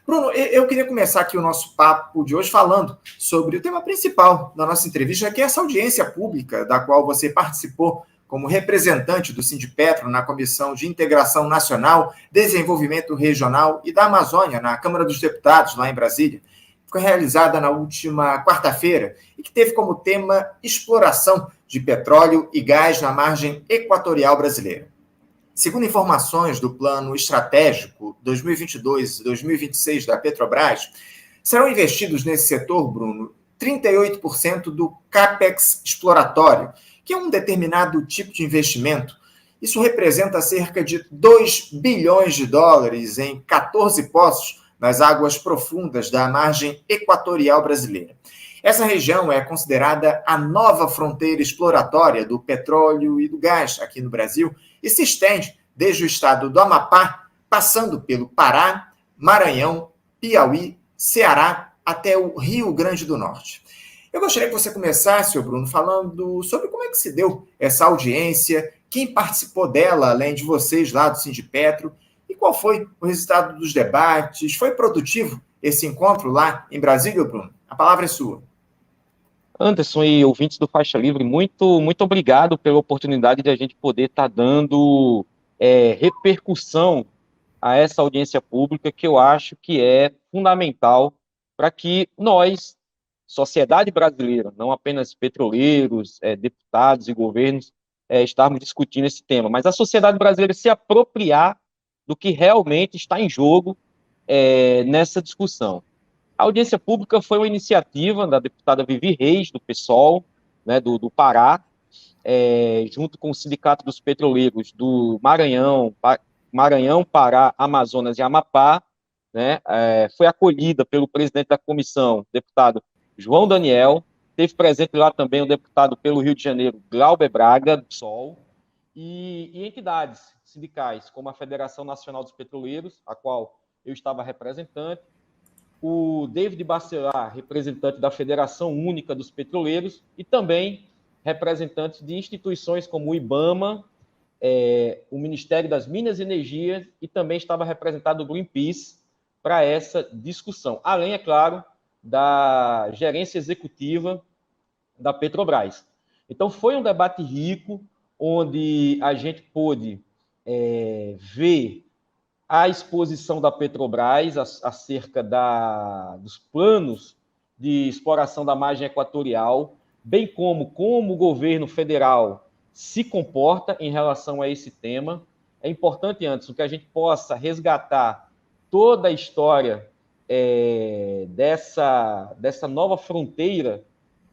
Bruno, eu queria começar aqui o nosso papo de hoje falando sobre o tema principal da nossa entrevista, que é essa audiência pública da qual você participou como representante do Sindipetro na Comissão de Integração Nacional, Desenvolvimento Regional e da Amazônia, na Câmara dos Deputados, lá em Brasília. Foi realizada na última quarta-feira e que teve como tema exploração de petróleo e gás na margem equatorial brasileira. Segundo informações do Plano Estratégico 2022-2026 da Petrobras, serão investidos nesse setor, Bruno, 38% do CAPEX exploratório, que é um determinado tipo de investimento. Isso representa cerca de 2 bilhões de dólares em 14 poços nas águas profundas da margem equatorial brasileira. Essa região é considerada a nova fronteira exploratória do petróleo e do gás aqui no Brasil e se estende desde o estado do Amapá, passando pelo Pará, Maranhão, Piauí, Ceará, até o Rio Grande do Norte. Eu gostaria que você começasse, Bruno, falando sobre como é que se deu essa audiência, quem participou dela, além de vocês lá do Sindipetro, e qual foi o resultado dos debates. Foi produtivo esse encontro lá em Brasília, Bruno? A palavra é sua. Anderson e ouvintes do Faixa Livre, muito obrigado pela oportunidade de a gente poder estar dando repercussão a essa audiência pública, que eu acho que é fundamental para que nós, sociedade brasileira, não apenas petroleiros, deputados e governos, estarmos discutindo esse tema, mas a sociedade brasileira se apropriar do que realmente está em jogo nessa discussão. A audiência pública foi uma iniciativa da deputada Vivi Reis, do PSOL, né, do Pará, junto com o Sindicato dos Petroleiros do Maranhão, Pará, Amazonas e Amapá, né, foi acolhida pelo presidente da comissão, deputado João Daniel, teve presente lá também o deputado pelo Rio de Janeiro, Glauber Braga, do PSOL, e entidades sindicais, como a Federação Nacional dos Petroleiros, a qual eu estava representante, o David Bacelar, representante da Federação Única dos Petroleiros, e também representantes de instituições como o IBAMA, o Ministério das Minas e Energia, e também estava representado o Greenpeace para essa discussão, além, é claro, da gerência executiva da Petrobras. Então, foi um debate rico, onde a gente pôde ver a exposição da Petrobras acerca dos planos de exploração da margem equatorial, bem como o governo federal se comporta em relação a esse tema. É importante, Anderson, que a gente possa resgatar toda a história dessa nova fronteira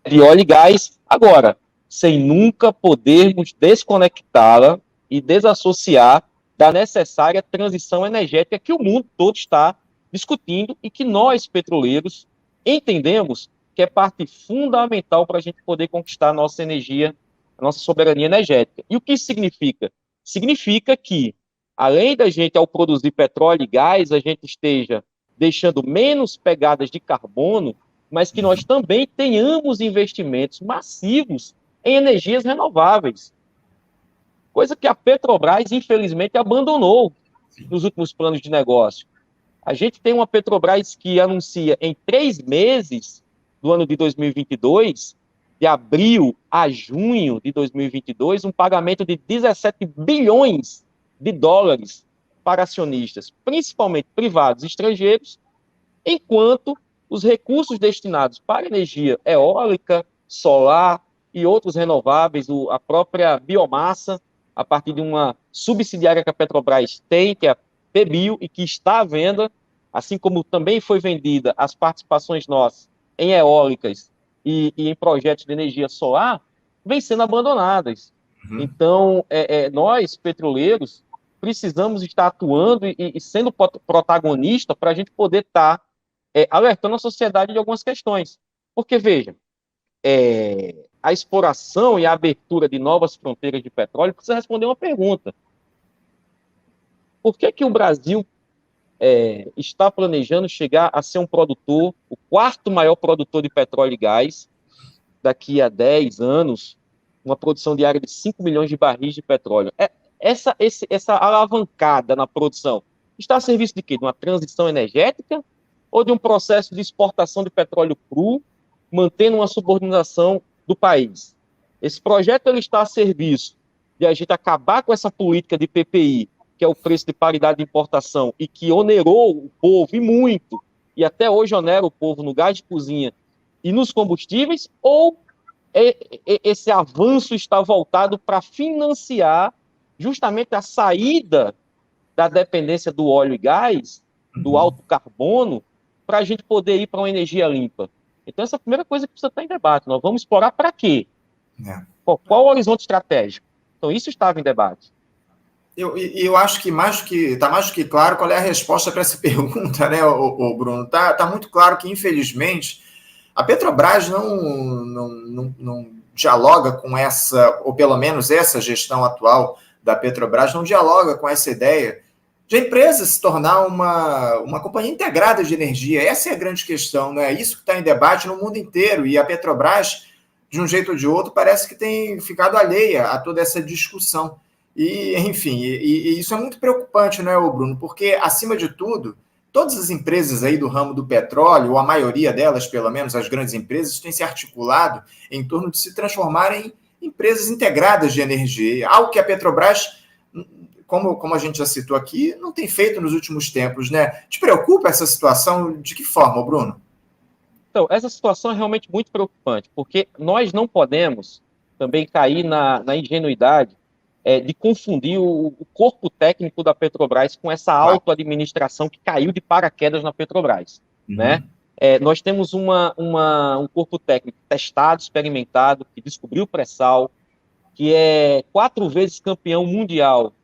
de óleo e gás, agora, sem nunca podermos desconectá-la e desassociar da necessária transição energética que o mundo todo está discutindo e que nós, petroleiros, entendemos que é parte fundamental para a gente poder conquistar a nossa energia, a nossa soberania energética. E o que isso significa? Significa que, além da gente, ao produzir petróleo e gás, a gente esteja deixando menos pegadas de carbono, mas que nós também tenhamos investimentos massivos em energias renováveis, coisa que a Petrobras, infelizmente, abandonou nos últimos planos de negócio. A gente tem uma Petrobras que anuncia em 3 meses do ano de 2022, de abril a junho de 2022, um pagamento de 17 bilhões de dólares para acionistas, principalmente privados e estrangeiros, enquanto os recursos destinados para energia eólica, solar e outros renováveis, a própria biomassa, a partir de uma subsidiária que a Petrobras tem, que é a PBio, e que está à venda, assim como também foi vendida as participações nossas em eólicas e em projetos de energia solar, vem sendo abandonadas. Então, nós, petroleiros, precisamos estar atuando e sendo protagonista para a gente poder estar alertando a sociedade de algumas questões. Porque, veja, a exploração e a abertura de novas fronteiras de petróleo precisa responder uma pergunta. Por que o Brasil está planejando chegar a ser um produtor, o 4º maior produtor de petróleo e gás, daqui a 10 anos, uma produção diária de 5 milhões de barris de petróleo? Essa alavancada na produção está a serviço de quê? De uma transição energética ou de um processo de exportação de petróleo cru, mantendo uma subordinação do país. Esse projeto ele está a serviço de a gente acabar com essa política de PPI, que é o preço de paridade de importação, e que onerou o povo, e muito, e até hoje onera o povo no gás de cozinha e nos combustíveis, ou esse avanço está voltado para financiar justamente a saída da dependência do óleo e gás, do alto carbono, para a gente poder ir para uma energia limpa. Então, essa é a primeira coisa que precisa estar em debate. Nós vamos explorar para quê? Qual o horizonte estratégico? Então, isso estava em debate. Eu acho que está mais do que claro qual é a resposta para essa pergunta, né, Bruno? Tá muito claro que, infelizmente, a Petrobras não dialoga com essa, ou pelo menos essa gestão atual da Petrobras não dialoga com essa ideia de a empresa se tornar uma companhia integrada de energia. Essa é a grande questão, né? Isso que está em debate no mundo inteiro, e a Petrobras, de um jeito ou de outro, parece que tem ficado alheia a toda essa discussão. E, enfim, e isso é muito preocupante, não é, Bruno? Porque, acima de tudo, todas as empresas aí do ramo do petróleo, ou a maioria delas, pelo menos as grandes empresas, têm se articulado em torno de se transformarem em empresas integradas de energia, algo que a Petrobras, como a gente já citou aqui, não tem feito nos últimos tempos, né? Te preocupa essa situação? De que forma, Bruno? Então, essa situação é realmente muito preocupante, porque nós não podemos também cair na ingenuidade de confundir o corpo técnico da Petrobras com essa auto-administração que caiu de paraquedas na Petrobras, né? Nós temos um corpo técnico testado, experimentado, que descobriu o pré-sal, que é 4 vezes campeão mundial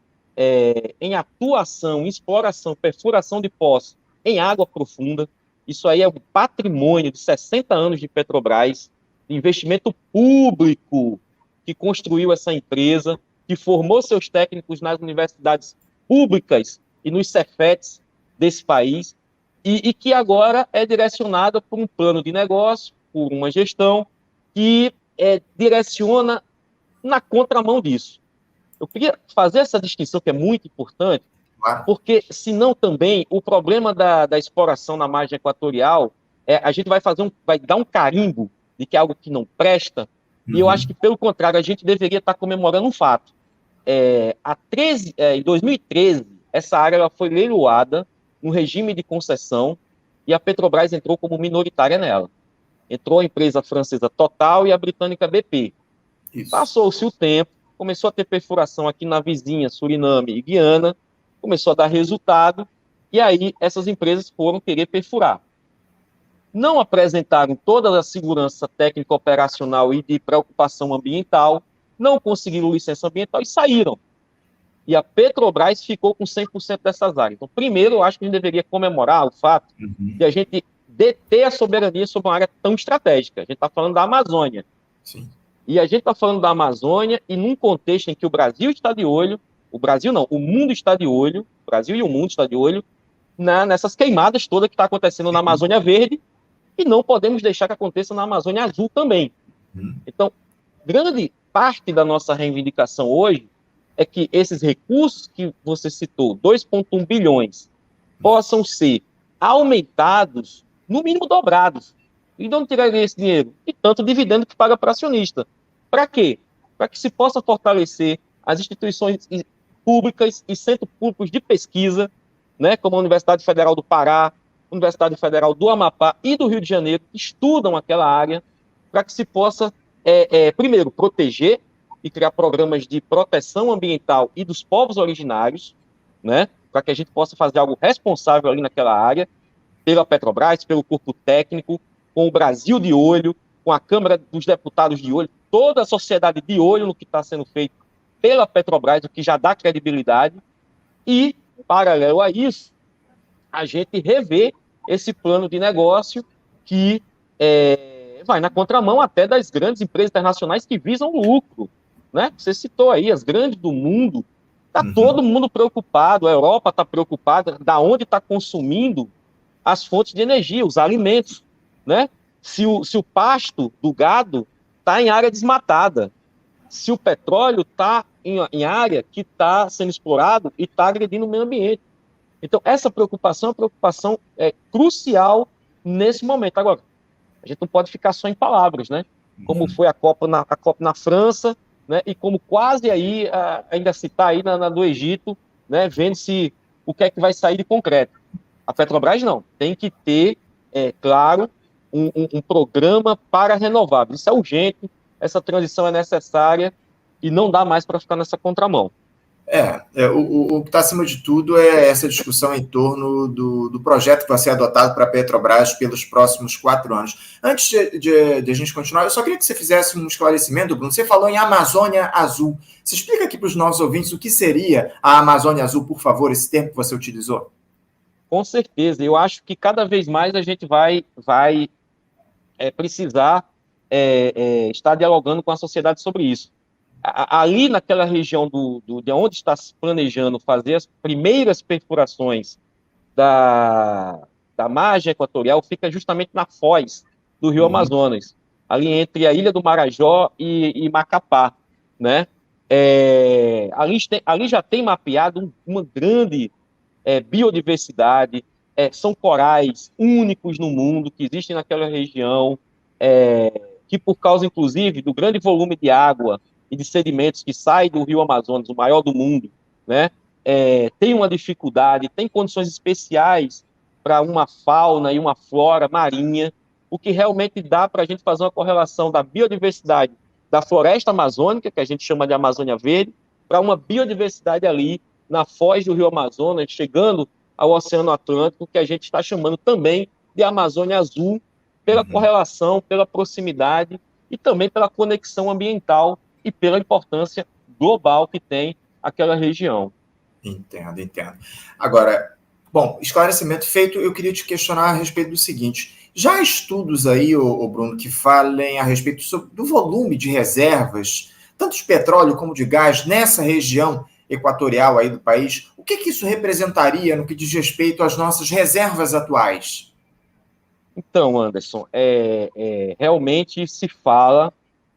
em atuação, em exploração, perfuração de poços em água profunda. Isso aí é um patrimônio de 60 anos de Petrobras, de investimento público que construiu essa empresa, que formou seus técnicos nas universidades públicas e nos Cefetes desse país, e que agora é direcionada por um plano de negócio, por uma gestão que direciona na contramão disso. Eu queria fazer essa distinção, que é muito importante, porque, senão também, o problema da exploração na margem equatorial, a gente vai dar um carimbo de que é algo que não presta, e eu acho que, pelo contrário, a gente deveria estar comemorando um fato. Em 2013, essa área ela foi leiloada no regime de concessão, e a Petrobras entrou como minoritária nela. Entrou a empresa francesa Total e a britânica BP. Passou-se o tempo, começou a ter perfuração aqui na vizinha Suriname e Guiana, começou a dar resultado, e aí essas empresas foram querer perfurar. Não apresentaram toda a segurança técnica operacional e de preocupação ambiental, não conseguiram licença ambiental e saíram. E a Petrobras ficou com 100% dessas áreas. Então, primeiro, eu acho que a gente deveria comemorar o fato de a gente deter a soberania sobre uma área tão estratégica. A gente está falando da Amazônia. Sim. E a gente está falando da Amazônia e num contexto em que o Brasil está de olho, o Brasil não, o mundo está de olho, o Brasil e o mundo está de olho nessas queimadas todas que está acontecendo na Amazônia Verde, e não podemos deixar que aconteça na Amazônia Azul também. Então, grande parte da nossa reivindicação hoje é que esses recursos que você citou, 2,1 bilhões, possam ser aumentados, no mínimo dobrados. E de onde tiraria esse dinheiro? E tanto dividendo que paga para acionista. Para quê? Para que se possa fortalecer as instituições públicas e centros públicos de pesquisa, né, como a Universidade Federal do Pará, Universidade Federal do Amapá e do Rio de Janeiro, que estudam aquela área, para que se possa, primeiro, proteger e criar programas de proteção ambiental e dos povos originários, né, para que a gente possa fazer algo responsável ali naquela área, pela Petrobras, pelo corpo técnico, com o Brasil de olho, com a Câmara dos Deputados de olho, toda a sociedade de olho no que está sendo feito pela Petrobras, o que já dá credibilidade, e, paralelo a isso, a gente rever esse plano de negócio que vai na contramão até das grandes empresas internacionais que visam lucro, né? Você citou aí, as grandes do mundo, está todo mundo preocupado, a Europa está preocupada da onde está consumindo as fontes de energia, os alimentos, né? Se o pasto do gado está em área desmatada, se o petróleo está em área que está sendo explorado e está agredindo o meio ambiente. Então, essa preocupação é uma preocupação crucial nesse momento. Agora, a gente não pode ficar só em palavras, né? Como foi a Copa na França, né? E como quase aí, ainda se está aí do Egito, né? Vendo se o que é que vai sair de concreto. A Petrobras não. Tem que ter, claro, um programa para renováveis. Isso é urgente, essa transição é necessária e não dá mais para ficar nessa contramão. O que está acima de tudo é essa discussão em torno do projeto que vai ser adotado para a Petrobras pelos próximos 4 anos. Antes de a gente continuar, eu só queria que você fizesse um esclarecimento, Bruno. Você falou em Amazônia Azul. Você explica aqui para os nossos ouvintes o que seria a Amazônia Azul, por favor, esse termo que você utilizou? Com certeza. Eu acho que cada vez mais a gente vai precisar estar dialogando com a sociedade sobre isso. Ali naquela região de onde está se planejando fazer as primeiras perfurações da margem equatorial, fica justamente na foz do Rio Amazonas, ali entre a Ilha do Marajó e Macapá, né? Ali já tem mapeado uma grande biodiversidade, são corais únicos no mundo que existem naquela região, que por causa, inclusive, do grande volume de água e de sedimentos que sai do Rio Amazonas, o maior do mundo, né, tem uma dificuldade, tem condições especiais para uma fauna e uma flora marinha, o que realmente dá para a gente fazer uma correlação da biodiversidade da floresta amazônica, que a gente chama de Amazônia Verde, para uma biodiversidade ali na foz do Rio Amazonas, chegando ao Oceano Atlântico, que a gente está chamando também de Amazônia Azul, pela correlação, pela proximidade e também pela conexão ambiental e pela importância global que tem aquela região. Entendo. Agora, bom, esclarecimento feito, eu queria te questionar a respeito do seguinte. Já há estudos aí, Bruno, que falem a respeito do volume de reservas, tanto de petróleo como de gás, nessa região equatorial aí do país? O que isso representaria no que diz respeito às nossas reservas atuais? Então, Anderson, realmente se fala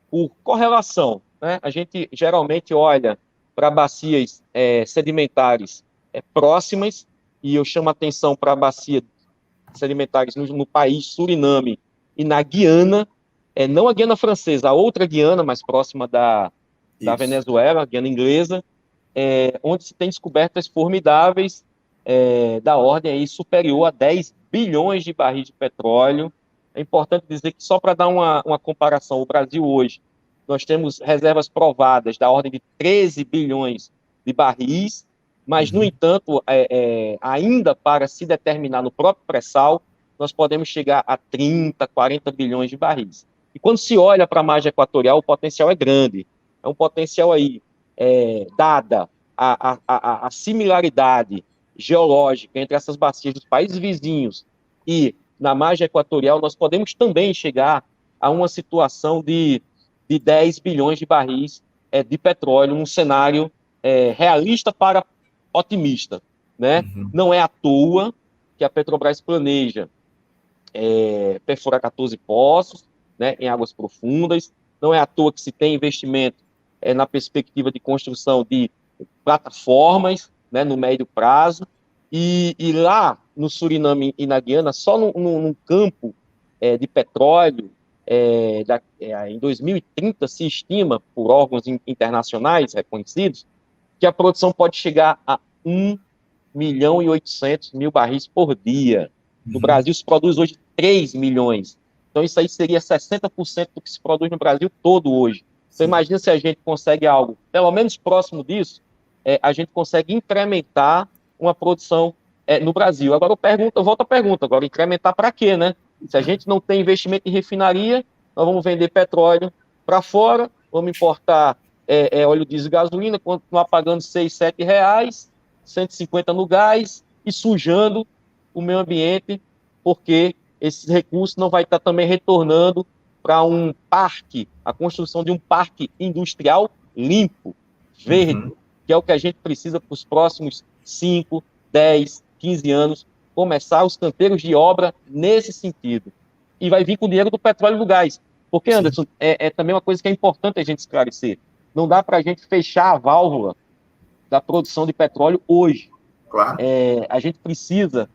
por correlação, né? A gente geralmente olha para bacias sedimentares próximas, e eu chamo a atenção para a bacia sedimentares no país Suriname e na Guiana, não a Guiana francesa, a outra Guiana mais próxima da Venezuela, a Guiana inglesa, onde se tem descobertas formidáveis da ordem aí superior a 10 bilhões de barris de petróleo. É importante dizer que, só para dar uma comparação, o Brasil hoje, nós temos reservas provadas da ordem de 13 bilhões de barris, mas, no entanto, ainda para se determinar no próprio pré-sal, nós podemos chegar a 30, 40 bilhões de barris. E quando se olha para a margem equatorial, o potencial é grande. É um potencial aí, dada a similaridade geológica entre essas bacias dos países vizinhos e na margem equatorial, nós podemos também chegar a uma situação de 10 bilhões de barris de petróleo, num cenário realista para otimista, né? Não é à toa que a Petrobras planeja perfurar 14 poços, né, em águas profundas, não é à toa que se tem investimento na perspectiva de construção de plataformas, né, no médio prazo, e lá no Suriname e na Guiana, só num campo de petróleo, em 2030 se estima, por órgãos internacionais reconhecidos, que a produção pode chegar a 1.800.000 barris por dia. No Brasil se produz hoje 3 milhões. Então isso aí seria 60% do que se produz no Brasil todo hoje. Então imagina se a gente consegue algo, pelo menos próximo disso, a gente consegue incrementar uma produção no Brasil. Agora eu volto à pergunta, agora incrementar para quê, né? Se a gente não tem investimento em refinaria, nós vamos vender petróleo para fora, vamos importar óleo diesel e gasolina, continuar pagando 6, 7 reais, 150 no gás e sujando o meio ambiente, porque esses recursos não vai estar também retornando para um parque, a construção de um parque industrial limpo, verde, que é o que a gente precisa para os próximos 5, 10, 15 anos, começar os canteiros de obra nesse sentido. E vai vir com o dinheiro do petróleo e do gás. Porque, Anderson, também uma coisa que é importante a gente esclarecer. Não dá para a gente fechar a válvula da produção de petróleo hoje. Claro. A gente precisa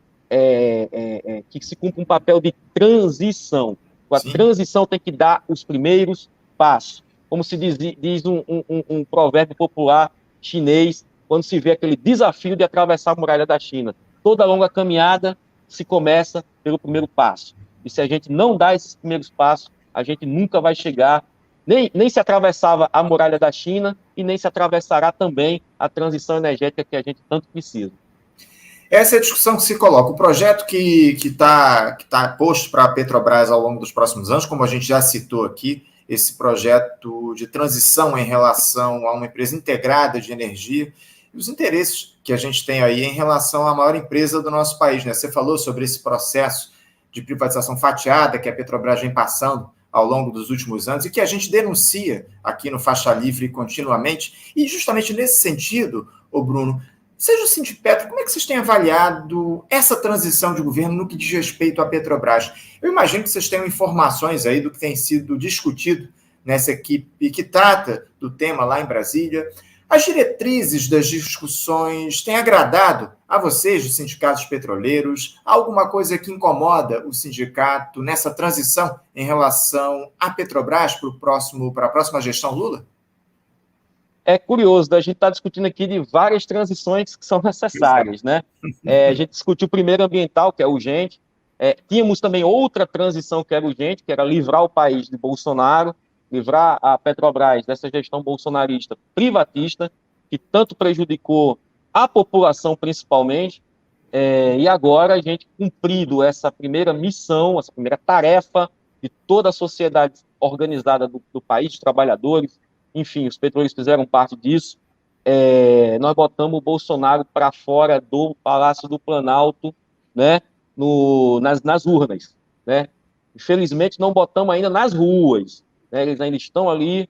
que se cumpra um papel de transição. A Sim. transição tem que dar os primeiros passos. Como se diz um provérbio popular chinês, quando se vê aquele desafio de atravessar a muralha da China. Toda longa caminhada se começa pelo primeiro passo. E se a gente não dá esses primeiros passos, a gente nunca vai chegar, nem se atravessava a muralha da China e nem se atravessará também a transição energética que a gente tanto precisa. Essa é a discussão que se coloca. O projeto que tá posto para a Petrobras ao longo dos próximos anos, como a gente já citou aqui, esse projeto de transição em relação a uma empresa integrada de energia e os interesses que a gente tem aí em relação à maior empresa do nosso país, né? Você falou sobre esse processo de privatização fatiada que a Petrobras vem passando ao longo dos últimos anos e que a gente denuncia aqui no Faixa Livre continuamente. E justamente nesse sentido, ô Bruno, seja o Sindipetro, como é que vocês têm avaliado essa transição de governo no que diz respeito à Petrobras? Eu imagino que vocês tenham informações aí do que tem sido discutido nessa equipe que trata do tema lá em Brasília. As diretrizes das discussões têm agradado a vocês, os sindicatos petroleiros? Há alguma coisa que incomoda o sindicato nessa transição em relação à Petrobras para a próxima gestão Lula? É curioso, a gente está discutindo aqui de várias transições que são necessárias, né? A gente discutiu o primeiro ambiental, que é urgente. Tínhamos também outra transição que era urgente, que era livrar o país de Bolsonaro, livrar a Petrobras dessa gestão bolsonarista privatista, que tanto prejudicou a população principalmente. E agora a gente, cumprido essa primeira missão, essa primeira tarefa de toda a sociedade organizada do país, de trabalhadores, enfim, os petroleiros fizeram parte disso. Nós botamos o Bolsonaro para fora do Palácio do Planalto, né, nas urnas, né? Infelizmente, não botamos ainda nas ruas, né? Eles ainda estão ali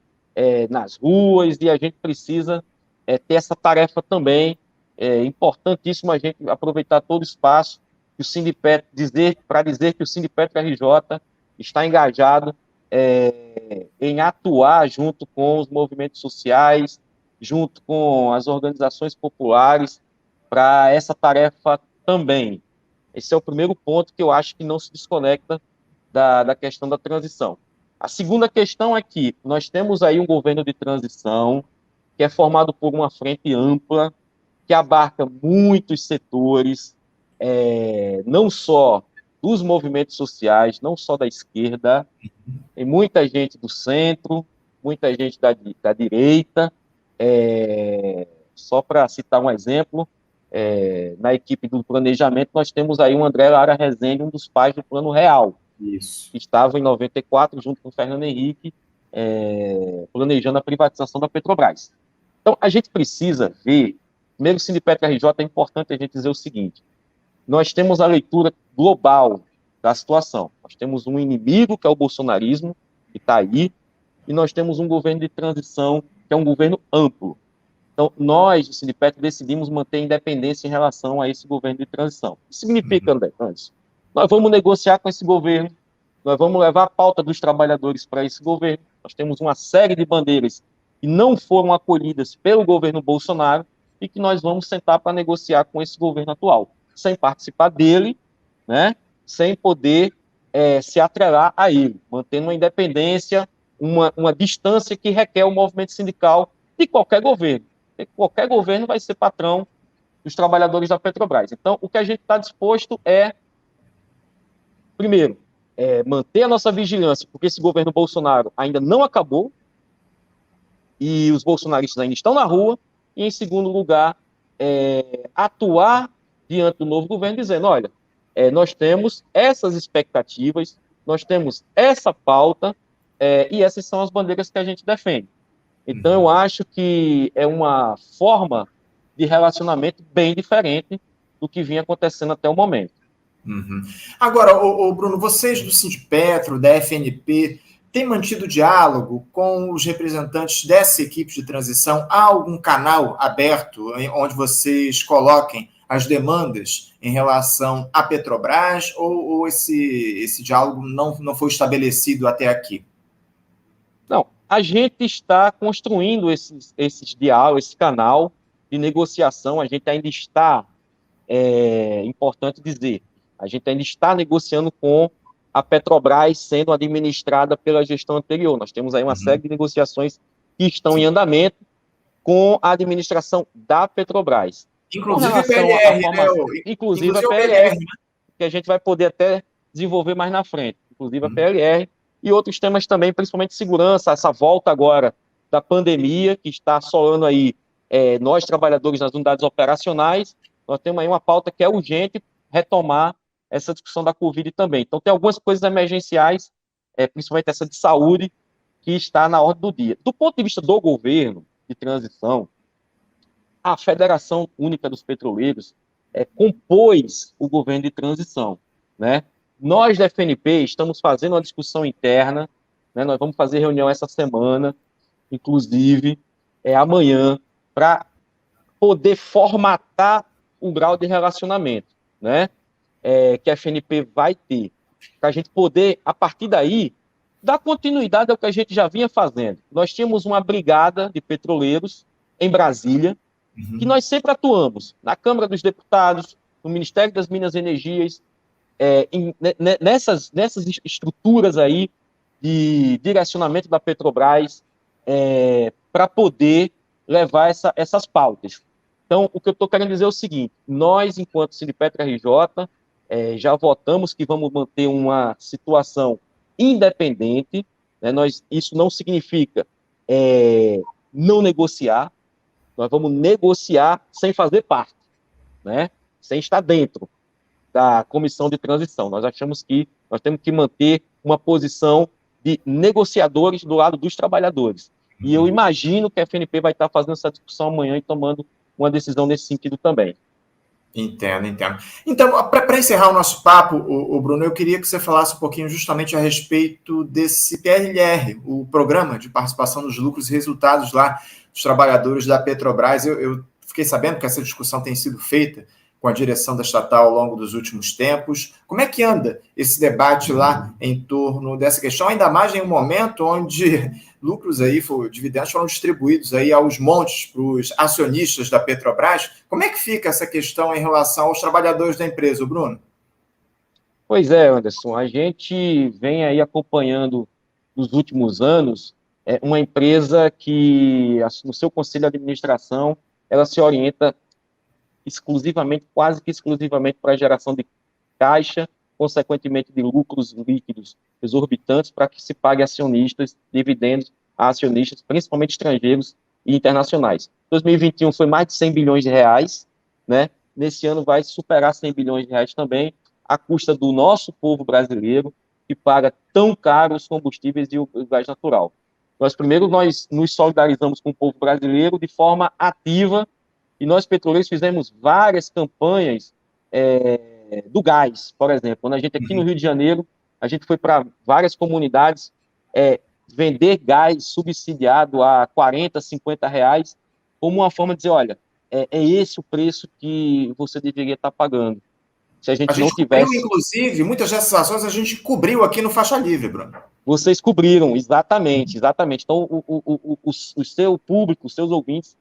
nas ruas e a gente precisa ter essa tarefa também. É importantíssimo a gente aproveitar todo o espaço que o Sindipetro para dizer que o Sindipetro RJ está engajado em atuar junto com os movimentos sociais, junto com as organizações populares, para essa tarefa também. Esse é o primeiro ponto que eu acho que não se desconecta da questão da transição. A segunda questão é que nós temos aí um governo de transição que é formado por uma frente ampla, que abarca muitos setores, não só dos movimentos sociais, não só da esquerda, tem muita gente do centro, muita gente da direita. Só para citar um exemplo, na equipe do planejamento, nós temos aí o André Lara Rezende, um dos pais do Plano Real, Isso. que estava em 94, junto com o Fernando Henrique, planejando a privatização da Petrobras. Então, a gente precisa ver, primeiro, o Sindipetro RJ, é importante a gente dizer o seguinte: nós temos a leitura global da situação. Nós temos um inimigo, que é o bolsonarismo, que está aí, e nós temos um governo de transição, que é um governo amplo. Então, nós, do Sindipetro, decidimos manter independência em relação a esse governo de transição. O que significa, André? Nós vamos negociar com esse governo, nós vamos levar a pauta dos trabalhadores para esse governo. Nós temos uma série de bandeiras que não foram acolhidas pelo governo Bolsonaro e que nós vamos sentar para negociar com esse governo atual, sem participar dele, né? Sem poder se atrelar a ele, mantendo uma independência, uma distância que requer o movimento sindical de qualquer governo. Qualquer governo vai ser patrão dos trabalhadores da Petrobras. Então, o que a gente está disposto primeiro, manter a nossa vigilância, porque esse governo Bolsonaro ainda não acabou e os bolsonaristas ainda estão na rua, e, em segundo lugar, atuar diante do novo governo, dizendo, olha, nós temos essas expectativas, nós temos essa pauta, e essas são as bandeiras que a gente defende. Então, eu acho que é uma forma de relacionamento bem diferente do que vinha acontecendo até o momento. Uhum. Agora, Bruno, vocês do Sindipetro, da FNP, têm mantido diálogo com os representantes dessa equipe de transição? Há algum canal aberto onde vocês coloquem as demandas em relação à Petrobras ou esse diálogo não foi estabelecido até aqui? Não, a gente está construindo esses diálogos, esse canal de negociação, a gente ainda está é importante dizer, a gente ainda está negociando com a Petrobras sendo administrada pela gestão anterior. Nós temos aí uma série de negociações que estão em andamento com a administração da Petrobras. Com Inclusive relação à PLR, né? formação, inclusive a Inclusive o PLR, PLR, né? que a gente vai poder até desenvolver mais na frente, inclusive a Uhum. PLR, e outros temas também, principalmente segurança, essa volta agora da pandemia, que está assolando aí nós, trabalhadores nas unidades operacionais, nós temos aí uma pauta que é urgente retomar essa discussão da Covid também. Então, tem algumas coisas emergenciais, principalmente essa de saúde, que está na ordem do dia. Do ponto de vista do governo de transição, a Federação Única dos Petroleiros compôs o governo de transição, né? Nós, da FNP, estamos fazendo uma discussão interna, né? Nós vamos fazer reunião essa semana, inclusive, amanhã, para poder formatar o grau de relacionamento, né? Que a FNP vai ter, para a gente poder, a partir daí, dar continuidade ao que a gente já vinha fazendo. Nós tínhamos uma brigada de petroleiros em Brasília, que nós sempre atuamos na Câmara dos Deputados, no Ministério das Minas e Energias, nessas estruturas aí de direcionamento da Petrobras, para poder levar essas pautas. Então, o que eu estou querendo dizer é o seguinte: nós, enquanto Sindipetra RJ, já votamos que vamos manter uma situação independente, né? Isso não significa não negociar, nós vamos negociar sem fazer parte, né? Sem estar dentro da comissão de transição. Nós achamos que nós temos que manter uma posição de negociadores do lado dos trabalhadores. E eu imagino que a FNP vai estar fazendo essa discussão amanhã e tomando uma decisão nesse sentido também. Entendo. Então, para encerrar o nosso papo, o Bruno, eu queria que você falasse um pouquinho justamente a respeito desse PRR, o Programa de Participação nos Lucros e Resultados lá dos trabalhadores da Petrobras. Eu fiquei sabendo que essa discussão tem sido feita com a direção da estatal ao longo dos últimos tempos. Como é que anda esse debate lá em torno dessa questão, ainda mais em um momento onde lucros aí, dividendos foram distribuídos aí aos montes para os acionistas da Petrobras? Como é que fica essa questão em relação aos trabalhadores da empresa, Bruno? Pois é, Anderson, a gente vem aí acompanhando nos últimos anos uma empresa que, no seu conselho de administração, ela se orienta exclusivamente, quase que exclusivamente para a geração de caixa, consequentemente de lucros líquidos exorbitantes, para que se pague acionistas, dividendos a acionistas, principalmente estrangeiros e internacionais. 2021 foi mais de 100 bilhões de reais, né? Nesse ano vai superar 100 bilhões de reais também, à custa do nosso povo brasileiro, que paga tão caro os combustíveis e o gás natural. Nós nos solidarizamos com o povo brasileiro de forma ativa, e nós, petroleiros, fizemos várias campanhas do gás, por exemplo. Quando a gente aqui no Rio de Janeiro, a gente foi para várias comunidades vender gás subsidiado a 40, 50 reais, como uma forma de dizer, olha, é esse o preço que você deveria estar pagando. Se a gente não tivesse... cobriu, inclusive, muitas dessas ações a gente cobriu aqui no Faixa Livre, Bruno. Vocês cobriram, exatamente. Então, o seu público, os seus ouvintes,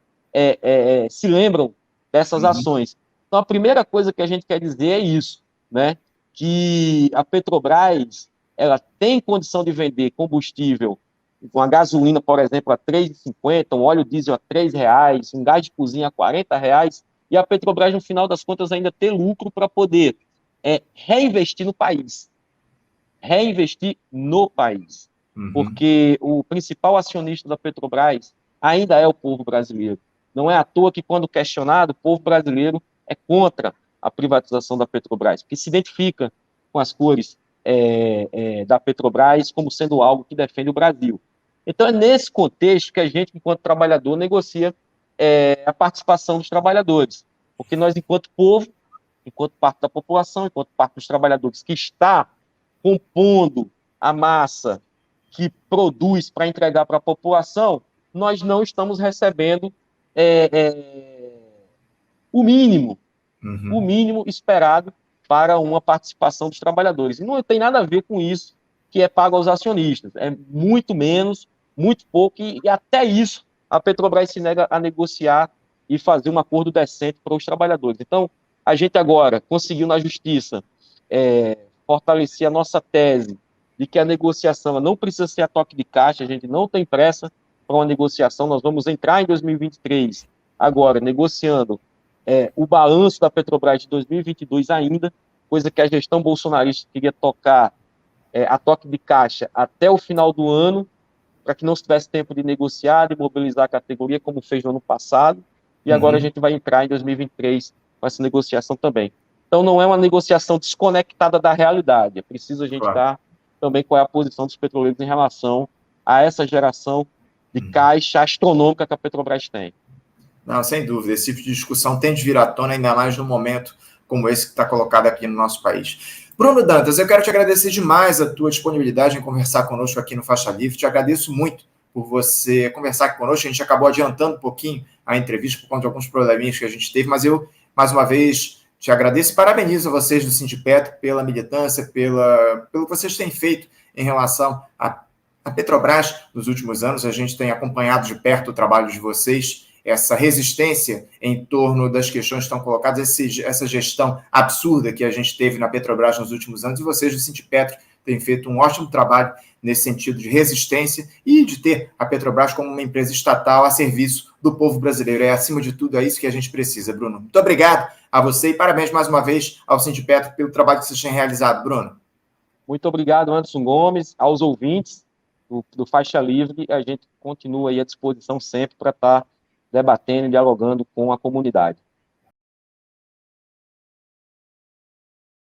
se lembram dessas ações. Então, a primeira coisa que a gente quer dizer é isso, né? Que a Petrobras, ela tem condição de vender combustível, uma gasolina, por exemplo, a R$ 3,50, um óleo diesel a R$ 3, um gás de cozinha a R$ 40, e a Petrobras, no final das contas, ainda ter lucro para poder reinvestir no país. Reinvestir no país. Porque o principal acionista da Petrobras ainda é o povo brasileiro. Não é à toa que, quando questionado, o povo brasileiro é contra a privatização da Petrobras, porque se identifica com as cores da Petrobras como sendo algo que defende o Brasil. Então, é nesse contexto que a gente, enquanto trabalhador, negocia a participação dos trabalhadores. Porque nós, enquanto povo, enquanto parte da população, enquanto parte dos trabalhadores que está compondo a massa que produz para entregar para a população, nós não estamos recebendo o mínimo esperado para uma participação dos trabalhadores. E não tem nada a ver com isso que é pago aos acionistas. É muito menos, muito pouco, e até isso a Petrobras se nega a negociar e fazer um acordo decente para os trabalhadores. Então, A gente agora conseguiu na Justiça fortalecer a nossa tese de que a negociação não precisa ser a toque de caixa, a gente não tem pressa para uma negociação, nós vamos entrar em 2023 agora negociando o balanço da Petrobras de 2022 ainda, coisa que a gestão bolsonarista queria tocar a toque de caixa até o final do ano, para que não se tivesse tempo de negociar, de mobilizar a categoria, como fez no ano passado, e agora a gente vai entrar em 2023 com essa negociação também. Então, não é uma negociação desconectada da realidade, é preciso a gente estar também qual é a posição dos petroleiros em relação a essa geração de caixa astronômica que a Petrobras tem. Não, sem dúvida, esse tipo de discussão tem de vir à tona, ainda mais num momento como esse que está colocado aqui no nosso país. Bruno Dantas, eu quero te agradecer demais a tua disponibilidade em conversar conosco aqui no Faixa Livre, te agradeço muito por você conversar aqui conosco, a gente acabou adiantando um pouquinho a entrevista por conta de alguns probleminhas que a gente teve, mas eu, mais uma vez, te agradeço e parabenizo a vocês do Sindipetro pela militância, pelo que vocês têm feito em relação à Petrobras nos últimos anos, a gente tem acompanhado de perto o trabalho de vocês, essa resistência em torno das questões que estão colocadas, essa gestão absurda que a gente teve na Petrobras nos últimos anos, e vocês do Sindipetro têm feito um ótimo trabalho nesse sentido de resistência e de ter a Petrobras como uma empresa estatal a serviço do povo brasileiro. É, acima de tudo, é isso que a gente precisa, Bruno. Muito obrigado a você e parabéns mais uma vez ao Sindipetro pelo trabalho que vocês têm realizado, Bruno. Muito obrigado, Anderson Gomes, aos ouvintes do Faixa Livre, a gente continua aí à disposição sempre para estar debatendo e dialogando com a comunidade.